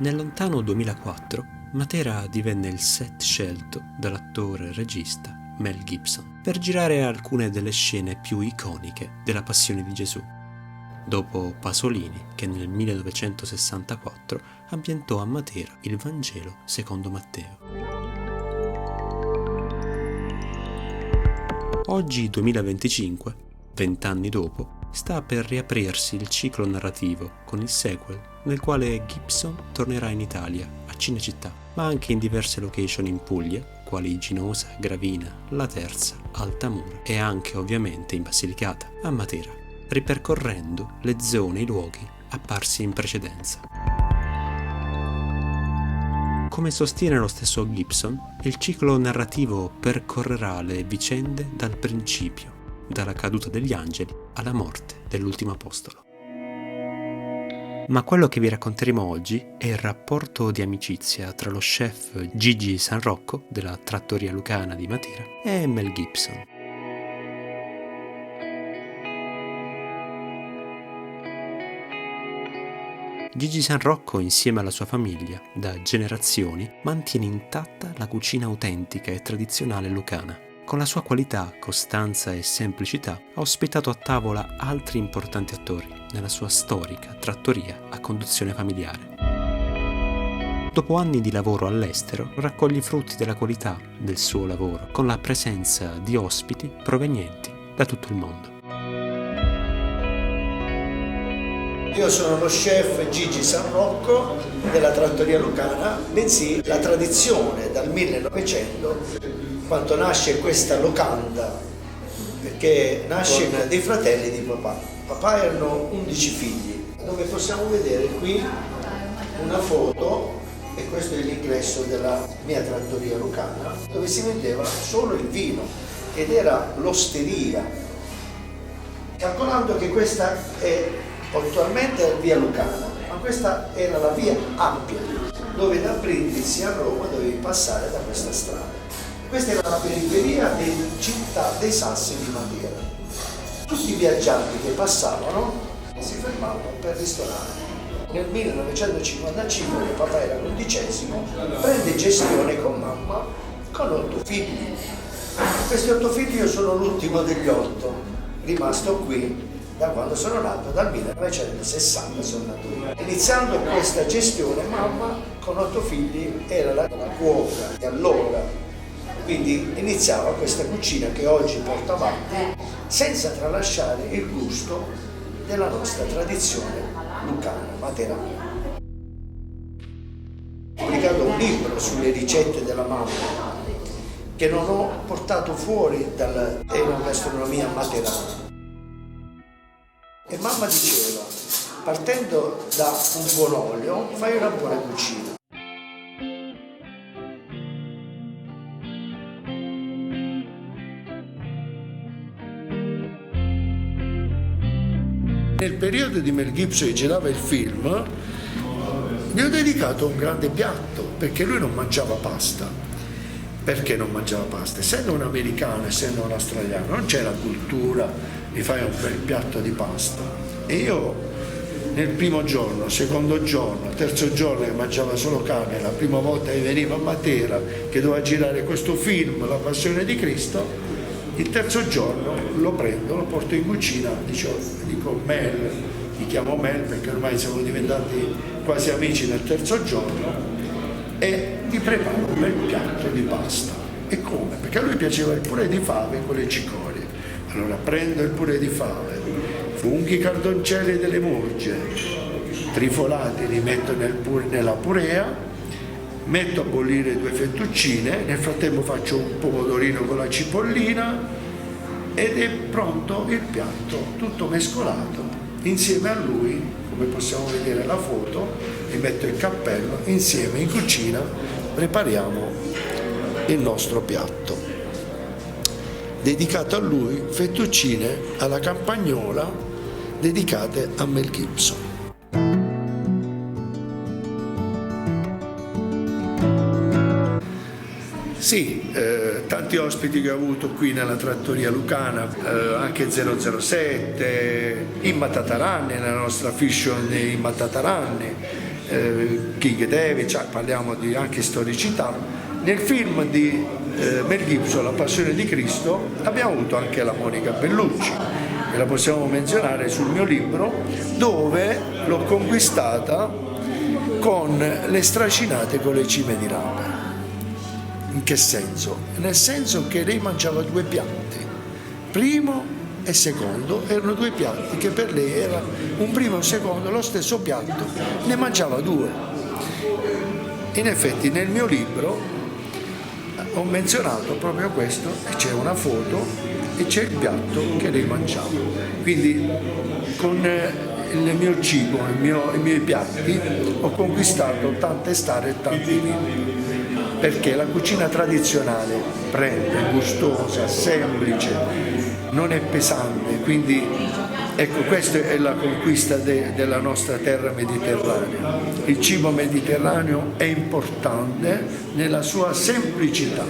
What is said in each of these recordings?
Nel lontano 2004, Matera divenne il set scelto dall'attore e regista Mel Gibson per girare alcune delle scene più iconiche della Passione di Gesù, dopo Pasolini che nel 1964 ambientò a Matera il Vangelo secondo Matteo. Oggi 2025, 20 anni dopo, sta per riaprirsi il ciclo narrativo con il sequel, nel quale Gibson tornerà in Italia, a Cinecittà, ma anche in diverse location in Puglia, quali Ginosa, Gravina, La Terza, Altamura e anche ovviamente in Basilicata, a Matera, ripercorrendo le zone e i luoghi apparsi in precedenza. Come sostiene lo stesso Gibson, il ciclo narrativo percorrerà le vicende dal principio, dalla caduta degli angeli alla morte dell'ultimo apostolo. Ma quello che vi racconteremo oggi è il rapporto di amicizia tra lo chef Gigi San Rocco della Trattoria Lucana di Matera e Mel Gibson. Gigi San Rocco, insieme alla sua famiglia, da generazioni, mantiene intatta la cucina autentica e tradizionale lucana. Con la sua qualità, costanza e semplicità ha ospitato a tavola altri importanti attori nella sua storica trattoria a conduzione familiare. Dopo anni di lavoro all'estero, raccoglie i frutti della qualità del suo lavoro con la presenza di ospiti provenienti da tutto il mondo. Io sono lo chef Gigi San Rocco della Trattoria Lucana, bensì la tradizione dal 1900 quando nasce questa locanda, perché nasce con dei fratelli di papà. Papà erano 11 figli, dove possiamo vedere qui una foto, e questo è l'ingresso della mia Trattoria Lucana, dove si vendeva solo il vino ed era l'osteria. Calcolando che questa è attualmente via Lucana, ma questa era la via Appia, dove da Brindisi a Roma dovevi passare da questa strada. Questa era la periferia della città dei Sassi di Matera. Tutti i viaggianti che passavano si fermavano per ristorare. Nel 1955, mio papà era l'11°, prende gestione con mamma con 8 figli. Questi 8 figli io sono l'ultimo degli 8, rimasto qui da quando sono nato, dal 1960 sono nato io. Iniziando questa gestione, mamma con 8 figli era la cuoca di allora. Quindi iniziava questa cucina che oggi porta avanti senza tralasciare il gusto della nostra tradizione lucana, materana. Ho pubblicato un libro sulle ricette della mamma che non ho portato fuori dall'enogastronomia materana. E mamma diceva, partendo da un buon olio, fai una buona cucina. Nel periodo di Mel Gibson che girava il film, gli ho dedicato un grande piatto, perché lui non mangiava pasta. Perché non mangiava pasta? Essendo un americano, essendo un australiano, non c'è la cultura di fare un bel piatto di pasta. E io nel primo giorno, secondo giorno, terzo giorno che mangiava solo carne, la prima volta che veniva a Matera, che doveva girare questo film, La Passione di Cristo, il terzo giorno lo prendo, lo porto in cucina, dico Mel, ti chiamo Mel perché ormai siamo diventati quasi amici nel terzo giorno, e ti preparo un bel piatto di pasta. E come? Perché a lui piaceva il purè di fave con le cicorie. Allora prendo il purè di fave, funghi cardoncelli delle murge, trifolati li metto nella purea, metto a bollire 2 fettuccine, nel frattempo faccio un pomodorino con la cipollina ed è pronto il piatto, tutto mescolato. Insieme a lui, come possiamo vedere nella foto, mi metto il cappello, insieme in cucina prepariamo il nostro piatto. Dedicato a lui, fettuccine alla campagnola dedicate a Mel Gibson. Sì, tanti ospiti che ho avuto qui nella Trattoria Lucana, anche 007, Imma Tataranni, nella nostra fiction di Imma Tataranni, King David, cioè parliamo di anche storicità. Nel film di Mel Gibson, La Passione di Cristo, abbiamo avuto anche la Monica Bellucci, e la possiamo menzionare sul mio libro, dove l'ho conquistata con le stracinate con le cime di rape. In che senso? Nel senso che lei mangiava 2 piatti, primo e secondo, erano 2 piatti che per lei era un primo e un secondo, lo stesso piatto, ne mangiava 2. In effetti nel mio libro ho menzionato proprio questo, e c'è una foto e c'è il piatto che lei mangiava. Quindi con il mio cibo, i miei piatti, ho conquistato tante star e tanti film. Perché la cucina tradizionale prende, gustosa, semplice, non è pesante, quindi ecco, questa è la conquista della nostra terra mediterranea. Il cibo mediterraneo è importante nella sua semplicità.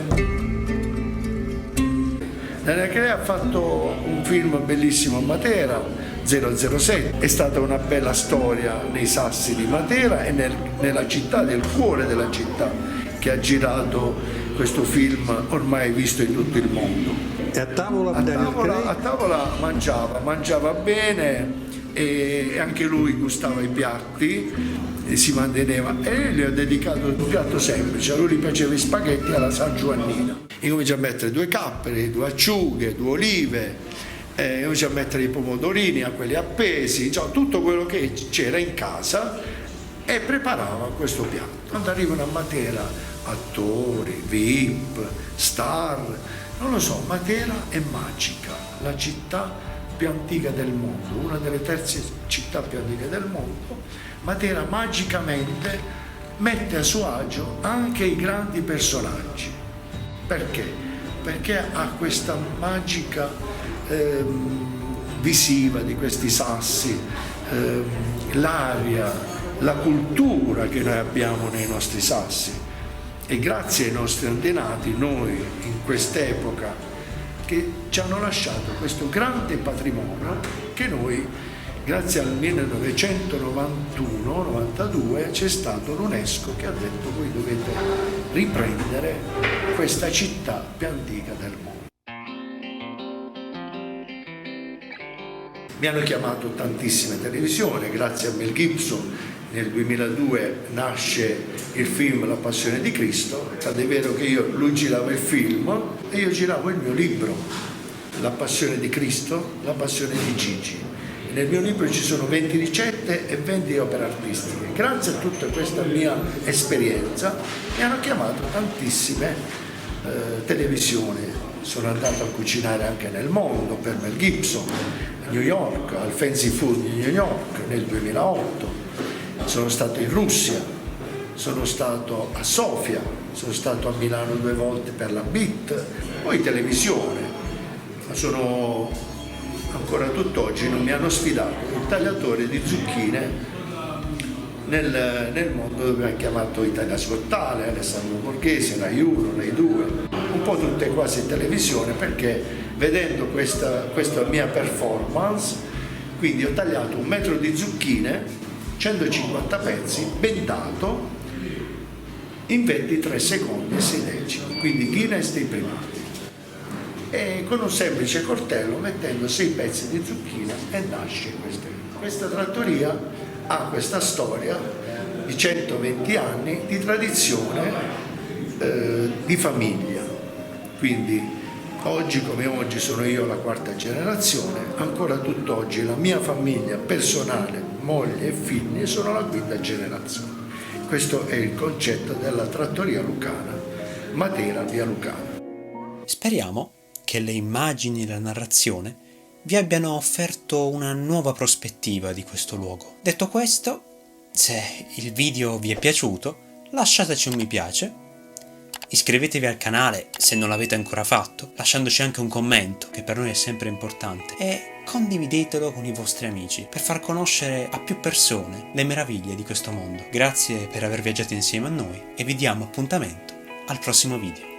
Daniel Craig ha fatto un film bellissimo a Matera, 007, è stata una bella storia nei sassi di Matera e nella città, nel cuore della città, che ha girato questo film ormai visto in tutto il mondo. E a tavola Daniel Craig? A tavola mangiava bene, e anche lui gustava i piatti e si manteneva, e gli ho dedicato un piatto semplice. A lui gli piaceva i spaghetti alla San Giovannina. Incomincia a mettere 2 capperi, 2 acciughe, 2 olive, incomincia a mettere i pomodorini, a quelli appesi, cioè tutto quello che c'era in casa, e preparava questo piatto. Quando arrivano a Matera attori, VIP, star, non lo so, Matera è magica, la città più antica del mondo, una delle terze città più antiche del mondo. Matera magicamente mette a suo agio anche i grandi personaggi. Perché? Perché ha questa magica visiva di questi sassi, l'aria, la cultura che noi abbiamo nei nostri sassi. E grazie ai nostri antenati, noi in quest'epoca, che ci hanno lasciato questo grande patrimonio, che noi, grazie al 1991-92, c'è stato l'UNESCO che ha detto: voi dovete riprendere questa città più antica del mondo. Mi hanno chiamato tantissime televisioni, grazie a Mel Gibson. Nel 2002 nasce il film La Passione di Cristo. È vero che lui girava il film e io giravo il mio libro, La Passione di Cristo, La Passione di Gigi. Nel mio libro ci sono 20 ricette e 20 opere artistiche. Grazie a tutta questa mia esperienza mi hanno chiamato tantissime televisioni. Sono andato a cucinare anche nel mondo per Mel Gibson, a New York, al Fancy Food di New York nel 2008. Sono stato in Russia, sono stato a Sofia, sono stato a Milano 2 volte per la BIT, poi televisione. Ma sono ancora tutt'oggi, non mi hanno sfidato il tagliatore di zucchine nel mondo, dove ha chiamato Italia's Got Talent, Alessandro Borghese, Rai 1, Rai 2, un po' tutte quasi in televisione, perché vedendo questa mia performance, quindi ho tagliato 1 metro di zucchine, 150 pezzi, bendato in 23 secondi e 6 decimi, quindi Guinness dei primati. E con un semplice coltello, mettendo 6 pezzi di zucchina, e nasce questa trattoria. Ha questa storia di 120 anni di tradizione, di famiglia. Quindi oggi come oggi sono io la 4ª generazione, ancora tutt'oggi la mia famiglia personale, moglie e figli, sono la 5ª generazione. Questo è il concetto della trattoria lucana, Matera via Lucana. Speriamo che le immagini e la narrazione vi abbiano offerto una nuova prospettiva di questo luogo. Detto questo, se il video vi è piaciuto, lasciateci un mi piace, iscrivetevi al canale se non l'avete ancora fatto, lasciandoci anche un commento, che per noi è sempre importante, e condividetelo con i vostri amici per far conoscere a più persone le meraviglie di questo mondo. Grazie per aver viaggiato insieme a noi e vi diamo appuntamento al prossimo video.